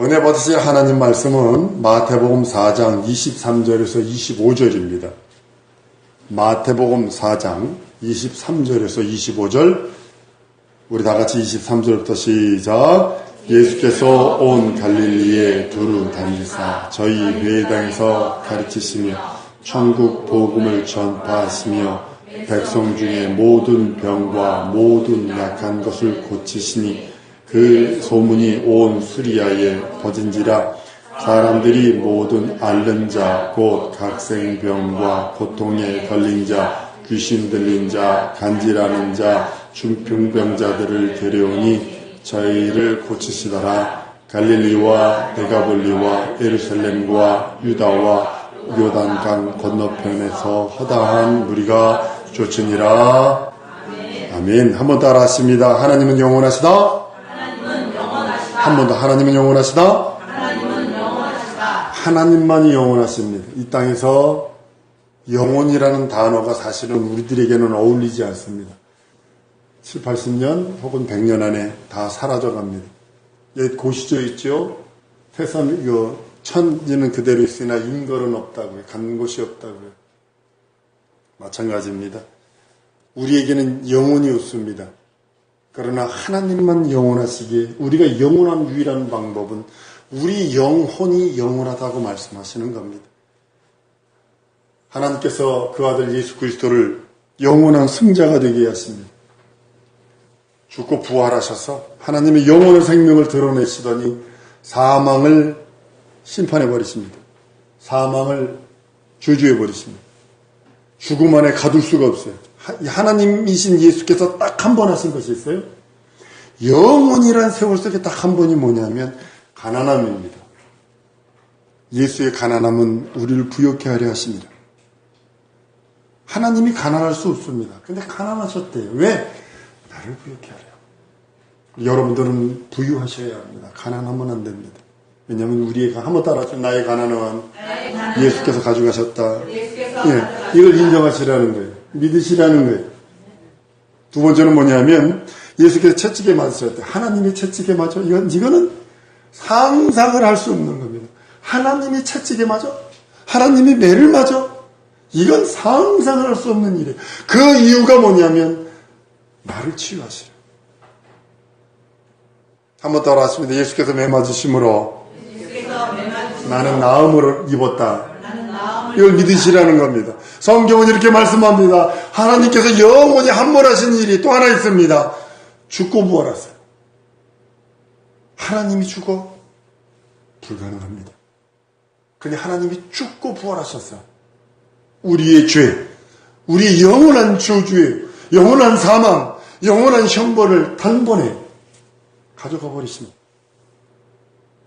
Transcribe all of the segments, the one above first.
은혜 받으실 하나님 말씀은 마태복음 4장 23절에서 25절입니다. 마태복음 4장 23절에서 25절, 우리 다 같이 23절부터 시작. 예수께서 온 갈릴리에 두루 다니사 저희 회당에서 가르치시며 천국 복음을 전파하시며 백성 중에 모든 병과 모든 약한 것을 고치시니 그 소문이 온 수리아에 퍼진지라. 사람들이 모든 앓는 자 곧 각생병과 고통에 걸린 자, 귀신 들린 자, 간질하는 자, 중풍병자들을 데려오니 저희를 고치시더라. 갈릴리와 데가볼리와 예루살렘과 유다와 요단강 건너편에서 허다한 무리가 쫓으니라. 아멘. 한번 따라 하십니다. 하나님은 영원하시다. 한 번 더. 하나님은 영원하시다. 하나님만이 영원하십니다. 이 땅에서 영원이라는 단어가 사실은 우리들에게는 어울리지 않습니다. 7, 80년 혹은 100년 안에 다 사라져갑니다. 옛 고시조 있죠? 천지는 그대로 있으나 인걸은 없다고요. 간 곳이 없다고요. 마찬가지입니다. 우리에게는 영혼이 없습니다. 그러나 하나님만 영원하시기에 우리가 영원한 유일한 방법은 우리 영혼이 영원하다고 말씀하시는 겁니다. 하나님께서 그 아들 예수 그리스도를 영원한 승자가 되게 하십니다. 죽고 부활하셔서 하나님의 영원한 생명을 드러내시더니 사망을 심판해버리십니다. 사망을 저주해버리십니다. 죽음 안에 가둘 수가 없어요. 하나님이신 예수께서 딱 한 번 하신 것이 있어요. 영원이란 세월 속에 딱 한 번이 뭐냐면 가난함입니다. 예수의 가난함은 우리를 부욕해 하려 하십니다. 하나님이 가난할 수 없습니다. 근데 가난하셨대요. 왜? 나를 부욕해 하려. 여러분들은 부유하셔야 합니다. 가난하면 안 됩니다. 왜냐하면 우리의 한번 따라서 나의 가난은 예수께서 가져가셨다. 예, 이걸 인정하시라는 거예요. 믿으시라는 거예요. 두 번째는 뭐냐면 예수께서 채찍에 맞으셨대. 하나님이 채찍에 맞아. 이거는 상상을 할 수 없는 겁니다. 하나님이 채찍에 맞아? 하나님이 매를 맞아? 이건 상상을 할 수 없는 일이에요. 그 이유가 뭐냐면 나를 치유하시라. 한번 따라 하십니다. 예수께서 매 맞으심으로 나는 나음을 입었다. 이걸 믿으시라는 겁니다. 성경은 이렇게 말씀합니다. 하나님께서 영원히 한 번 하신 일이 또 하나 있습니다. 죽고 부활하세요. 하나님이 죽어? 불가능합니다. 근데 하나님이 죽고 부활하셨어요. 우리의 죄, 우리의 영원한 저주에, 영원한 사망, 영원한 형벌을 단번에 가져가 버리십니다.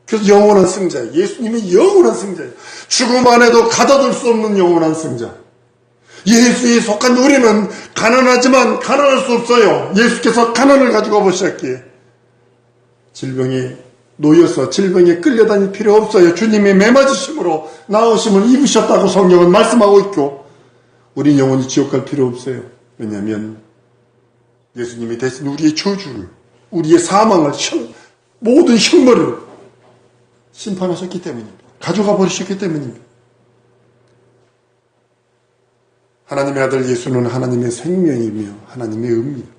그래서 영원한 승자예요. 예수님이 영원한 승자예요. 죽음 안에도 가둬둘 수 없는 영원한 승자. 예수에 속한 우리는 가난하지만 가난할 수 없어요. 예수께서 가난을 가지고 보셨기에 질병에 놓여서 질병에 끌려다닐 필요 없어요. 주님의 매맞으심으로 나으심을 입으셨다고 성경은 말씀하고 있고 우린 영원히 지옥 갈 필요 없어요. 왜냐하면 예수님이 대신 우리의 저주를, 우리의 사망을, 모든 형벌을 심판하셨기 때문입니다. 가져가 버리셨기 때문입니다. 하나님의 아들 예수는 하나님의 생명이며 하나님의 의입니다.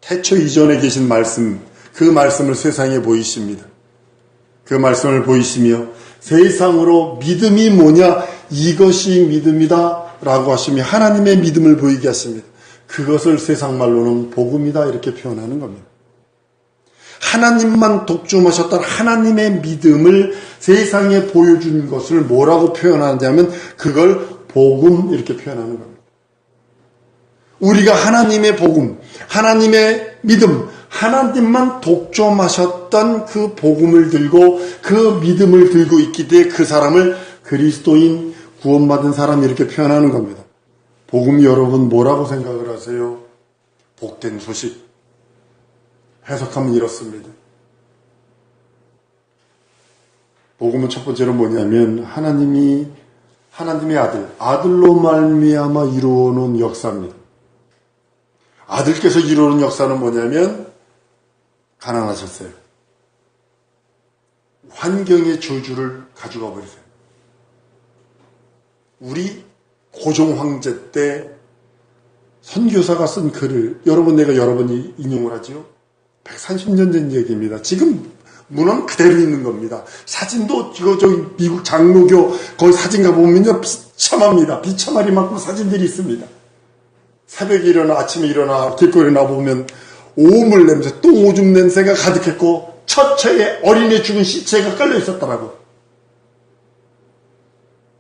태초 이전에 계신 말씀, 그 말씀을 세상에 보이십니다. 그 말씀을 보이시며 세상으로 믿음이 뭐냐, 이것이 믿음이다 라고 하시며 하나님의 믿음을 보이게 하십니다. 그것을 세상 말로는 복음이다 이렇게 표현하는 겁니다. 하나님만 독점하셨던 하나님의 믿음을 세상에 보여준 것을 뭐라고 표현하냐면 그걸 복음 이렇게 표현하는 겁니다. 우리가 하나님의 복음, 하나님의 믿음, 하나님만 독점하셨던 그 복음을 들고 그 믿음을 들고 있기 때문에 그 사람을 그리스도인, 구원받은 사람 이렇게 표현하는 겁니다. 복음 여러분 뭐라고 생각을 하세요? 복된 소식. 해석하면 이렇습니다. 복음은 첫 번째로 뭐냐면 하나님의 아들로 말미암아 이루어놓은 역사입니다. 아들께서 이루어놓은 역사는 뭐냐면 가난하셨어요. 환경의 저주를 가져가 버리세요. 우리 고종 황제 때 선교사가 쓴 글을 내가 여러 번 인용을 하지요. 130년 전 얘기입니다. 지금 문헌 그대로 있는 겁니다. 사진도 저기 미국 장로교 거기 사진 가보면요 비참합니다. 비참하리 만큼 사진들이 있습니다. 새벽에 일어나 아침에 일어나 길거리에 나보면 오물 냄새, 똥 오줌 냄새가 가득했고 처처에 어린애 죽은 시체가 깔려 있었더라고.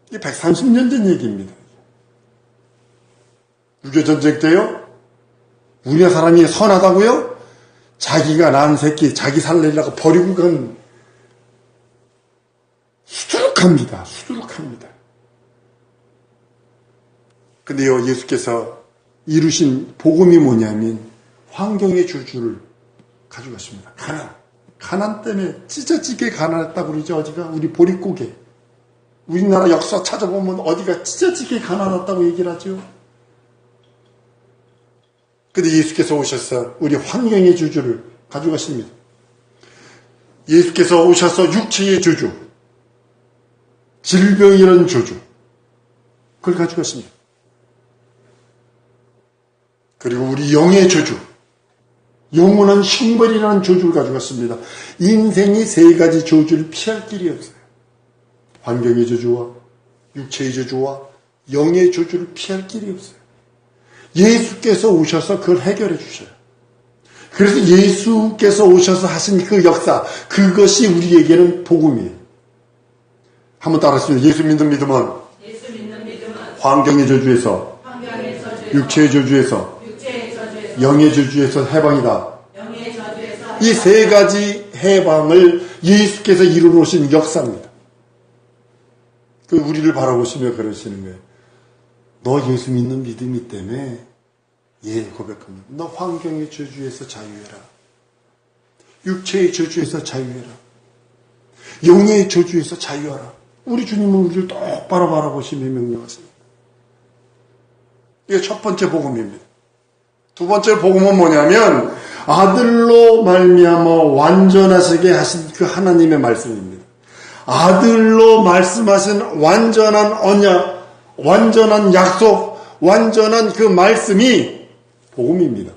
이게 130년 전 얘기입니다. 6.25 전쟁 때요? 우리나라 사람이 선하다고요? 자기가 낳은 새끼, 자기 살리려고 버리고 간 수두룩합니다. 수두룩합니다. 근데요, 예수께서 이루신 복음이 뭐냐면 환경의 저주를 가져가십니다. 가난 때문에 찢어지게 가난했다고 그러죠. 어디가 우리 보릿고개. 우리나라 역사 찾아보면 어디가 찢어지게 가난했다고 얘기를 하죠. 근데 예수께서 오셔서 우리 환경의 저주를 가져가십니다. 예수께서 오셔서 육체의 저주, 질병이라는 저주, 그걸 가져가십니다. 그리고 우리 영의 저주, 영원한 형벌이라는 저주를 가져갔습니다. 인생이 세 가지 저주를 피할 길이 없어요. 환경의 저주와 육체의 저주와 영의 저주를 피할 길이 없어요. 예수께서 오셔서 그걸 해결해 주셔요. 그래서 예수께서 오셔서 하신 그 역사, 그것이 우리에게는 복음이에요. 한번 따라하시죠. 예수 믿는 믿음은 환경의 저주에서, 육체의 저주에서, 영의 저주에서 해방이다. 이 세 가지 해방을 예수께서 이루어 놓으신 역사입니다. 그 우리를 바라보시며 그러시는 거예요. 너 예수 믿는 믿음이 때문에 고백합니다. 너 환경의 저주에서 자유해라. 육체의 저주에서 자유해라. 영의 저주에서 자유하라. 우리 주님은 우리를 똑바로 바라보시며 명령하십니다. 이게 첫 번째 복음입니다. 두 번째 복음은 뭐냐면 아들로 말미암아 완전하시게 하신 그 하나님의 말씀입니다. 아들로 말씀하신 완전한 언약, 완전한 약속, 완전한 그 말씀이 복음입니다.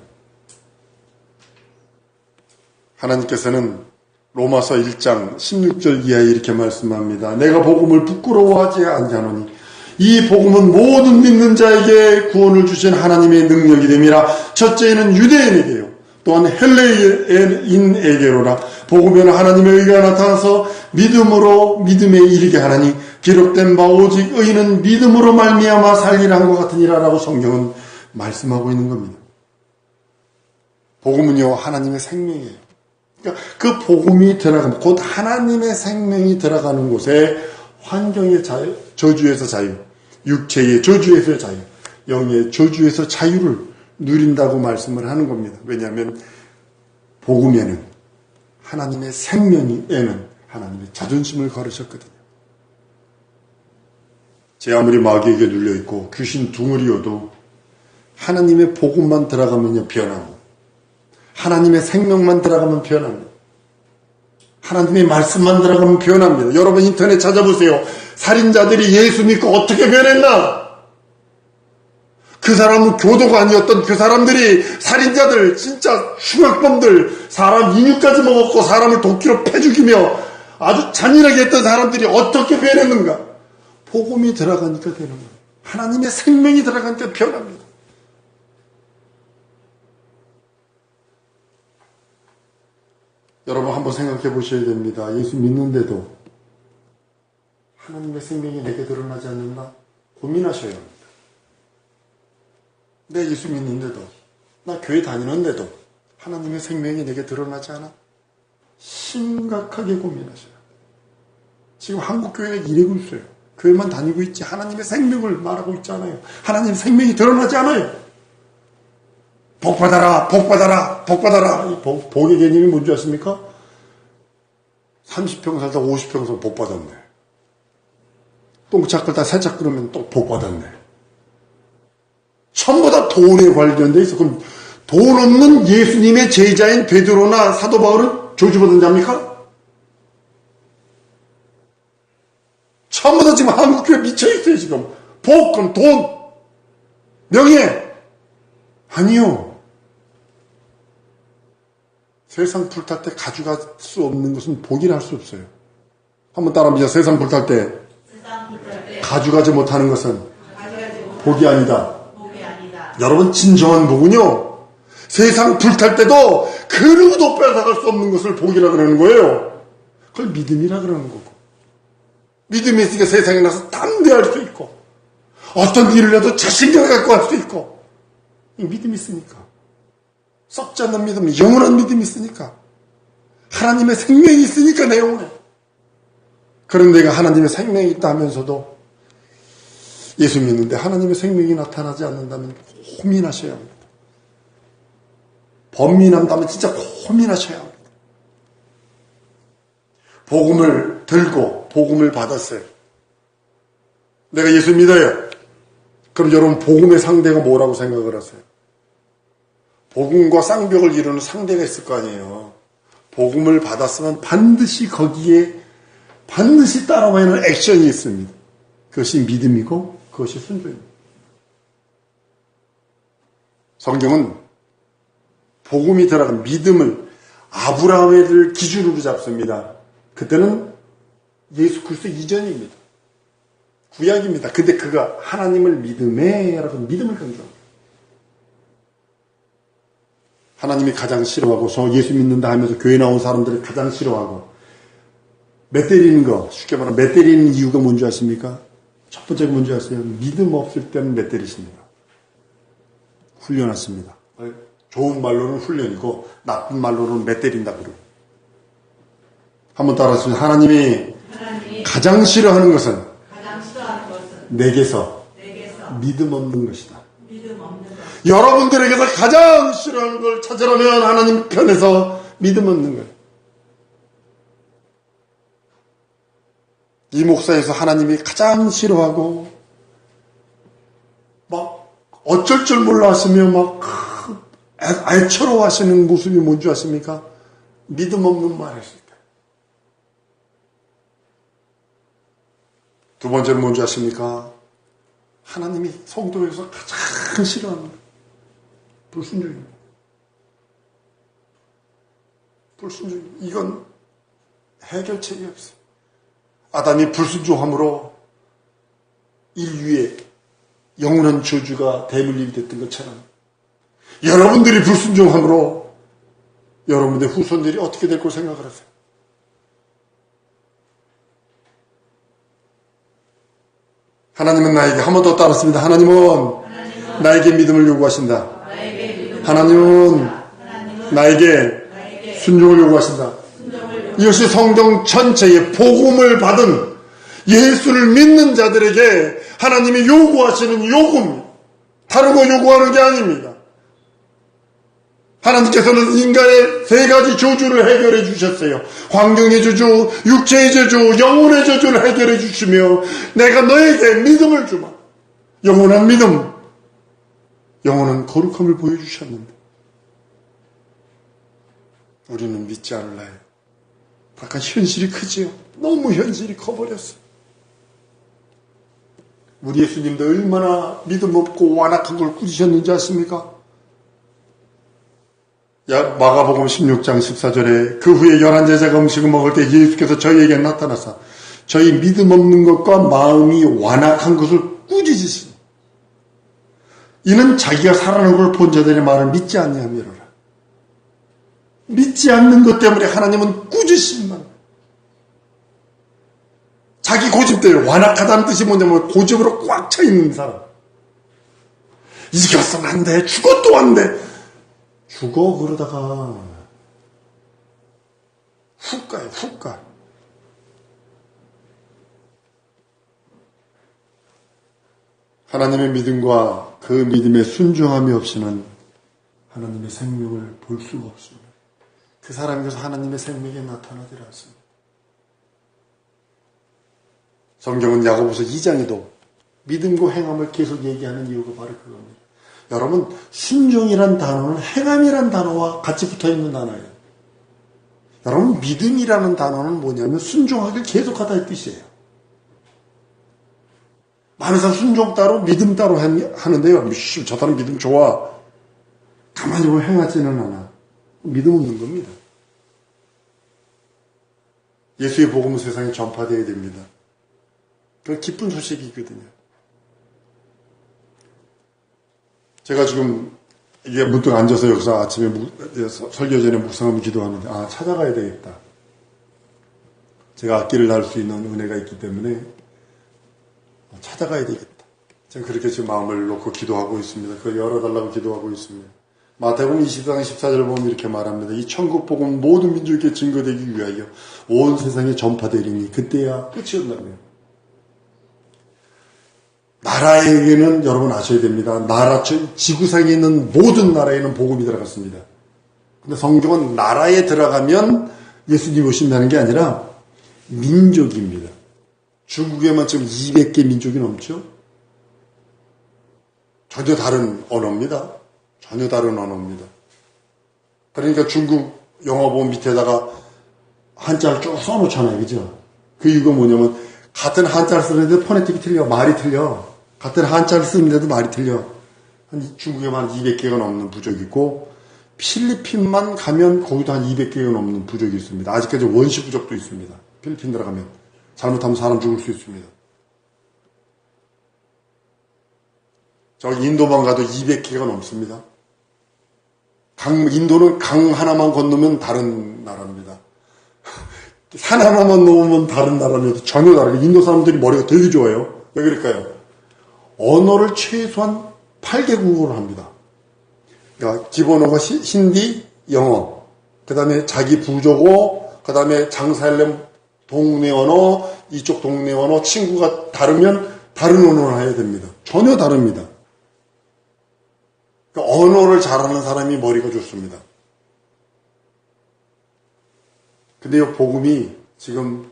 하나님께서는 로마서 1장 16절 이하에 이렇게 말씀합니다. 내가 복음을 부끄러워하지 아니하노니 이 복음은 모든 믿는 자에게 구원을 주신 하나님의 능력이 됨이라. 첫째는 유대인에게요 또한 헬레인에게로라. 복음에는 하나님의 의가 나타나서 믿음으로 믿음에 이르게 하나니 기록된 바 오직 의인은 믿음으로 말미암아 살리라 한 것 같으니라 라고 성경은 말씀하고 있는 겁니다. 복음은요 하나님의 생명이에요. 그러니까 그 복음이 들어가면 곧 하나님의 생명이 들어가는 곳에 환경의 자유, 저주에서 자유, 육체의 저주에서 자유, 영의 저주에서 자유를 누린다고 말씀을 하는 겁니다. 왜냐하면 복음에는 하나님의 생명에는 하나님의 자존심을 걸으셨거든요. 제 아무리 마귀에게 눌려있고 귀신 둥어리여도 하나님의 복음만 들어가면요 변하고 하나님의 생명만 들어가면 변합니다. 하나님의 말씀만 들어가면 변합니다. 여러분 인터넷 찾아보세요. 살인자들이 예수 믿고 어떻게 변했나? 그 사람은 교도가 아니었던 그 사람들이 살인자들, 진짜 흉악범들, 사람 인육까지 먹었고 사람을 도끼로 패 죽이며 아주 잔인하게 했던 사람들이 어떻게 변했는가? 복음이 들어가니까 되는 거예요. 하나님의 생명이 들어가니까 변합니다. 여러분 한번 생각해 보셔야 됩니다. 예수 믿는데도 하나님의 생명이 내게 드러나지 않는다? 고민하셔야 합니다. 내 예수 믿는데도, 나 교회 다니는데도 하나님의 생명이 내게 드러나지 않아? 심각하게 고민하셔요. 지금 한국교회가 이러고 있어요. 교회만 다니고 있지 하나님의 생명을 말하고 있지 않아요. 하나님의 생명이 드러나지 않아요. 복 받아라, 복 받아라, 복 받아라. 이 복의 개념이 뭔지 아십니까? 30평 살다 50평 살다 복 받았네. 똥짝 끓다 세짝 끓으면 또 복 받았네. 전부 다 돈에 관련돼 있어. 그럼 돈 없는 예수님의 제자인 베드로나 사도 바울은 저주받은 자입니까? 전부 다 지금 한국교회 미쳐있어요, 지금. 복권, 돈, 명예. 아니요. 세상 불탈 때 가져갈 수 없는 것은 복이라 할 수 없어요. 한번 따라합니다. 세상 불탈 때 가져가지 못하는 것은 복이 아니다. 여러분, 진정한 복은요, 세상 불탈 때도 그 누구도 뺏어갈 수 없는 것을 복이라 그러는 거예요. 그걸 믿음이라 그러는 거고. 믿음이 있으니까 세상에 나서 담대할 수 있고, 어떤 일을 해도 자신감을 갖고 할 수 있고, 믿음이 있으니까. 썩지 않는 믿음, 영원한 믿음이 있으니까. 하나님의 생명이 있으니까 내 영혼에. 그런 내가 하나님의 생명이 있다 하면서도 예수 믿는데 하나님의 생명이 나타나지 않는다면 고민하셔야 합니다. 범민한다면 진짜 고민하셔야 합니다. 복음을 들고 복음을 받았어요. 내가 예수 믿어요. 그럼 여러분, 복음의 상대가 뭐라고 생각을 하세요? 복음과 쌍벽을 이루는 상대가 있을 거 아니에요. 복음을 받았으면 반드시 거기에 반드시 따라와야 하는 액션이 있습니다. 그것이 믿음이고 그것이 순종입니다. 성경은 복음이 들어간 믿음을 아브라함을 기준으로 잡습니다. 그때는 예수 그리스도 이전입니다. 구약입니다. 근데 그가 하나님을 믿음에라고 믿음을 강조합니다. 하나님이 가장 싫어하고 예수 믿는다 하면서 교회 나온 사람들이 가장 싫어하고 매 때리는 거, 쉽게 말하면 매 때리는 이유가 뭔지 아십니까? 첫 번째가 뭔지 아세요? 믿음 없을 때는 매 때리십니다. 훈련하십니다. 좋은 말로는 훈련이고 나쁜 말로는 매 때린다 그러고. 한번 따라하시면 하나님이 가장 싫어하는 것은 내게서 믿음 없는 것이다. 여러분들에게서 가장 싫어하는 걸 찾으려면 하나님 편에서 믿음 없는 거예요. 이 목사에서 하나님이 가장 싫어하고 막 어쩔 줄 몰라 하시며 막 애처로워 하시는 모습이 뭔지 아십니까? 믿음 없는 말 했을 때. 두 번째는 뭔지 아십니까? 하나님이 성도에서 가장 싫어하는 불순종입니다. 불순종. 이건 해결책이 없어요. 아담이 불순종함으로 인류의 영원한 저주가 대물림이 됐던 것처럼 여러분들이 불순종함으로 여러분들 후손들이 어떻게 될 걸 생각을 하세요? 하나님은 나에게 한 번 더 따랐습니다. 하나님은 나에게 믿음을 요구하신다. 하나님은 나에게 순종을 요구하신다. 이것이 성경 전체의 복음을 받은 예수를 믿는 자들에게 하나님이 요구하시는 요구입니다. 다른 거 요구하는 게 아닙니다. 하나님께서는 인간의 세 가지 저주를 해결해 주셨어요. 환경의 저주, 육체의 저주, 영혼의 저주를 해결해 주시며 내가 너에게 믿음을 주마. 영원한 믿음, 영원한 거룩함을 보여주셨는데 우리는 믿지 않을래요. 약간 현실이 크지요. 너무 현실이 커버렸어요. 우리 예수님도 얼마나 믿음 없고 완악한 걸 꾸짖으셨는지 아십니까? 마가복음 16장 14절에 그 후에 11제자가 음식을 먹을 때 예수께서 저희에게 나타나서 저희 믿음 없는 것과 마음이 완악한 것을 꾸짖으시니 이는 자기가 살아난 걸 본 자들의 말을 믿지 아니함이로라. 믿지 않는 것 때문에 하나님은 꾸짖으신다. 자기 고집대로 완악하다는 뜻이 뭐냐면 고집으로 꽉 차 있는 사람. 이겼으면 안 돼. 죽어도 안 돼. 죽어 그러다가 훅 가요. 훅 가. 하나님의 믿음과 그 믿음의 순종함이 없이는 하나님의 생명을 볼 수가 없습니다. 그 사람에게서 하나님의 생명이 나타나지를 않습니다. 성경은 야고보서 2장에도 믿음과 행함을 계속 얘기하는 이유가 바로 그겁니다. 여러분, 순종이란 단어는 행함이란 단어와 같이 붙어있는 단어예요. 여러분, 믿음이라는 단어는 뭐냐면 순종하기를 계속하다의 뜻이에요. 많은 사람 순종 따로 믿음 따로 하는데요. 저 사람 믿음 좋아. 가만히 보면 행하지는 않아. 믿음 없는 겁니다. 예수의 복음은 세상에 전파되어야 됩니다. 그 기쁜 소식이거든요. 제가 지금 이게 문득 앉아서 여기서 아침에 설교 전에 묵상하며 기도하는데 찾아가야 되겠다. 제가 악기를 다룰 수 있는 은혜가 있기 때문에 찾아가야 되겠다. 제가 그렇게 지금 마음을 놓고 기도하고 있습니다. 그걸 열어달라고 기도하고 있습니다. 마태복음 24장 14절을 보면 이렇게 말합니다. 이 천국 복음 모든 민족에게 증거되기 위하여 온 세상에 전파되리니 그때야 끝이 온다며. 나라에게는 여러분 아셔야 됩니다. 지구상에 있는 모든 나라에는 복음이 들어갔습니다. 근데 성경은 나라에 들어가면 예수님이 오신다는 게 아니라 민족입니다. 중국에만 지금 200개 민족이 넘죠? 전혀 다른 언어입니다. 전혀 다른 언어입니다. 그러니까 중국 영어 보면 밑에다가 한자를 쭉 써놓잖아요. 그죠? 그 이유가 뭐냐면 같은 한자를 쓰는데 포네틱이 틀려. 말이 틀려. 같은 한자를 쓰는데도 말이 틀려. 중국에만 200개가 넘는 부족이 있고 필리핀만 가면 거기도 한 200개가 넘는 부족이 있습니다. 아직까지 원시 부족도 있습니다. 필리핀 들어가면 잘못하면 사람 죽을 수 있습니다. 저기 인도만 가도 200개가 넘습니다. 인도는 강 하나만 건너면 다른 나라입니다. 산 하나만 넘으면 다른 나라입니다. 전혀 다르게. 인도 사람들이 머리가 되게 좋아요. 왜 그럴까요? 언어를 최소한 8개국어로 합니다. 그러니까 기본 언어가 힌디, 영어, 그 다음에 자기 부족어, 그 다음에 장사하려면 동네 언어, 이쪽 동네 언어, 친구가 다르면 다른 언어를 해야 됩니다. 전혀 다릅니다. 그러니까 언어를 잘하는 사람이 머리가 좋습니다. 근데 이 복음이 지금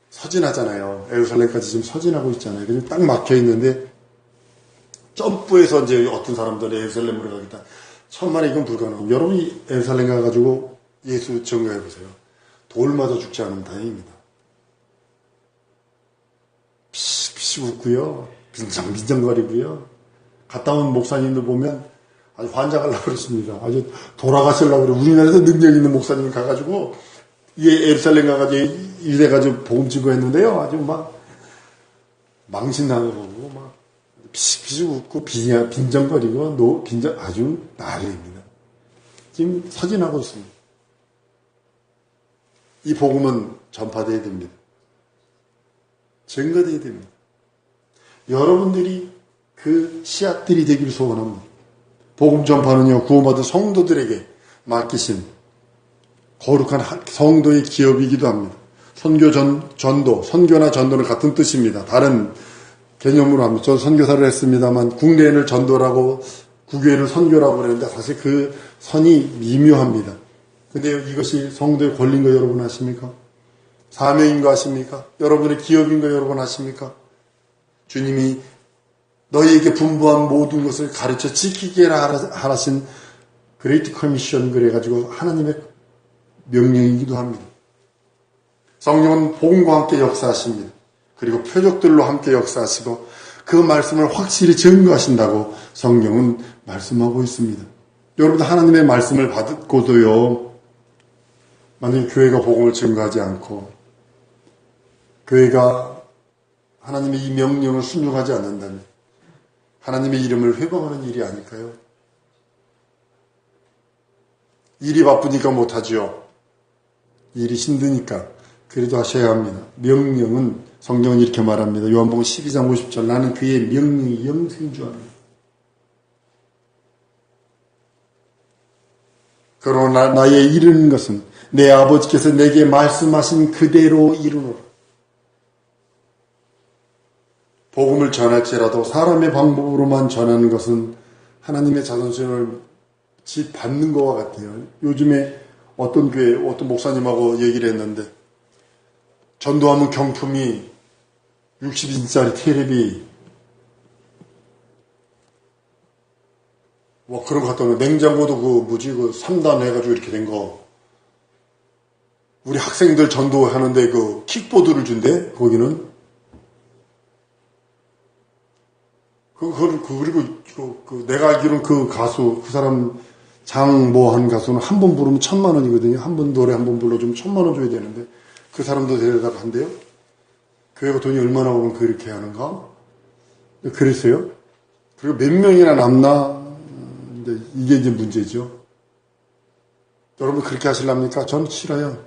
서진하잖아요. 예루살렘까지 지금 서진하고 있잖아요. 그래서 딱 막혀 있는데 점프해서 이제 어떤 사람들이 예루살렘으로 가겠다. 천만에 이건 불가능합니다. 여러분이 예루살렘 가가지고 예수 증거해보세요. 돌 맞아 죽지 않으면 다행입니다. 피식 웃고요. 빈정거리고요. 갔다 온 목사님들 보면 아주 환장하려고 그랬습니다. 아주 돌아가시려고 그래요. 우리나라에서 능력 있는 목사님 가가지고 예루살렘 가가지고 이래가지고 복음 증거했는데요. 아주 막 망신당하고 막 피식 웃고 빈정거리고 아주 난리입니다. 지금 서진하고 있습니다. 이 복음은 전파되어야 됩니다. 증거되어야 됩니다. 여러분들이 그 씨앗들이 되기를 소원합니다. 복음 전파는요, 구원받은 성도들에게 맡기신 거룩한 성도의 기업이기도 합니다. 전도, 선교나 전도는 같은 뜻입니다. 다른 개념으로 합니다. 저는 선교사를 했습니다만 국내에는 전도라고 국외에는 선교라고 그러는데 사실 그 선이 미묘합니다. 근데 이것이 성도의 권리인 거 여러분 아십니까? 사명인 거 아십니까? 여러분의 기업인 거 여러분 아십니까? 주님이 너희에게 분부한 모든 것을 가르쳐 지키게 하라신 그레이트 커미션 그래가지고 하나님의 명령이기도 합니다. 성령은 복음과 함께 역사하십니다. 그리고 표적들로 함께 역사하시고 그 말씀을 확실히 증거하신다고 성경은 말씀하고 있습니다. 여러분 하나님의 말씀을 받고도요. 만약에 교회가 복음을 증거하지 않고 교회가 하나님의 이 명령을 순종하지 않는다면 하나님의 이름을 회방하는 일이 아닐까요? 일이 바쁘니까 못하지요. 일이 힘드니까. 그래도 하셔야 합니다. 명령은 성경은 이렇게 말합니다. 요한복음 12장 50절 나는 그의 명령이 영생주합니다. 그러나 나의 이르는 것은 내 아버지께서 내게 말씀하신 그대로 이루노라. 복음을 전할지라도 사람의 방법으로만 전하는 것은 하나님의 자존심을 짓밟는 것과 같아요. 요즘에 어떤 교회, 어떤 목사님하고 얘기를 했는데 전도하면 경품이 60인치짜리 테레비 뭐 그런 거 갖다 놓으면 냉장고도 그 3단 해가지고 이렇게 된 거 우리 학생들 전도하는데 그 킥보드를 준대 거기는 그리고 내가 알기로는 그 가수, 그 사람 장모 한 가수는 한 번 부르면 1,000,000원이거든요. 한 번 노래 한 번 불러주면 1,000,000원 줘야 되는데 그 사람도 데려다가 한대요. 교회가 돈이 얼마나 오면 그렇게 하는가? 그랬어요. 그리고 몇 명이나 남나? 이게 이제 문제죠. 여러분 그렇게 하실랍니까? 전 싫어요.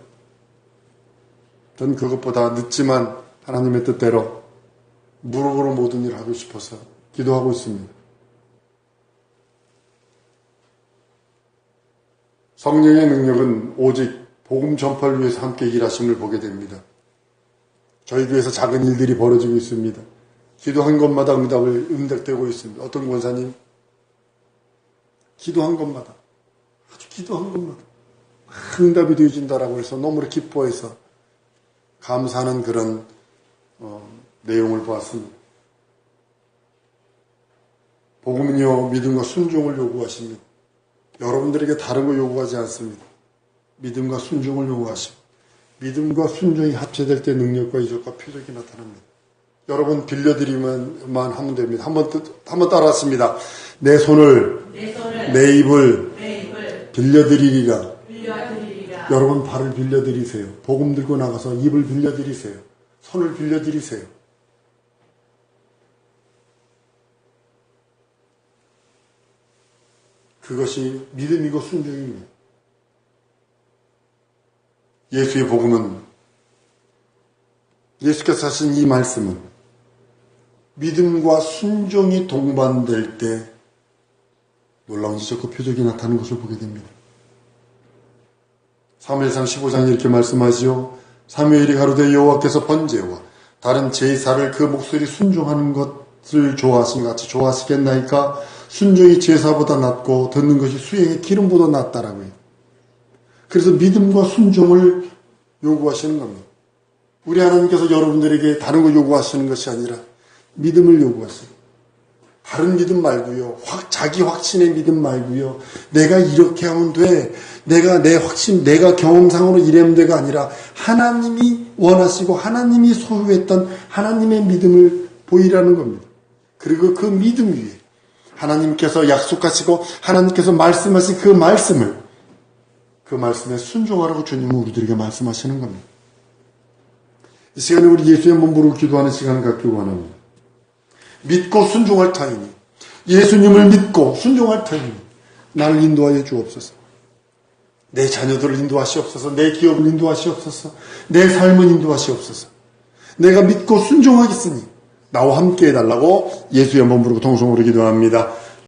전 그것보다 늦지만 하나님의 뜻대로 무릎으로 모든 일을 하고 싶어서 기도하고 있습니다. 성령의 능력은 오직 복음 전파를 위해서 함께 일하심을 보게 됩니다. 저희 교회에서 작은 일들이 벌어지고 있습니다. 기도한 것마다 응답되고 있습니다. 어떤 권사님? 기도한 것마다, 아주 기도한 것마다 응답이 되어진다라고 해서 너무 기뻐해서 감사하는 그런 내용을 보았습니다. 복음은요, 믿음과 순종을 요구하십니다. 여러분들에게 다른 거 요구하지 않습니다. 믿음과 순종을 요구하시고 믿음과 순종이 합체될 때 능력과 이적과 표적이 나타납니다. 여러분 빌려드리기만 하면 됩니다. 한번 따라했습니다. 내 손을 내 입을 빌려드리리라. 여러분 발을 빌려드리세요. 복음 들고 나가서 입을 빌려드리세요. 손을 빌려드리세요. 그것이 믿음이고 순종입니다. 예수의 복음은, 예수께서 하신 이 말씀은 믿음과 순종이 동반될 때 놀라운 지적과 표적이 나타나는 것을 보게 됩니다. 사무엘상 15장에 이렇게 말씀하지요. 사무엘이 가로되 여호와께서 번제와 다른 제사를 그 목소리 순종하는 것을 좋아하신 것 같이 좋아하시겠나이까? 순종이 제사보다 낫고 듣는 것이 수행의 기름보다 낫다라고요. 그래서 믿음과 순종을 요구하시는 겁니다. 우리 하나님께서 여러분들에게 다른 거 요구하시는 것이 아니라 믿음을 요구하세요. 다른 믿음 말고요. 자기 확신의 믿음 말고요. 내가 이렇게 하면 돼. 내가 내 확신, 내가 경험상으로 이래면 돼가 아니라 하나님이 원하시고 하나님이 소유했던 하나님의 믿음을 보이라는 겁니다. 그리고 그 믿음 위에 하나님께서 약속하시고 하나님께서 말씀하신 그 말씀에 순종하라고 주님은 우리들에게 말씀하시는 겁니다. 이 시간에 우리 예수의 몸부로 기도하는 시간을 갖기 원합니다. 믿고 순종할 타이니, 예수님을 믿고 순종할 타이니 나를 인도하여 주옵소서. 내 자녀들을 인도하시옵소서. 내 기업을 인도하시옵소서. 내 삶을 인도하시옵소서. 내가 믿고 순종하겠으니 나와 함께 해달라고 예수의 몸 부르고 통성으로 기도합니다.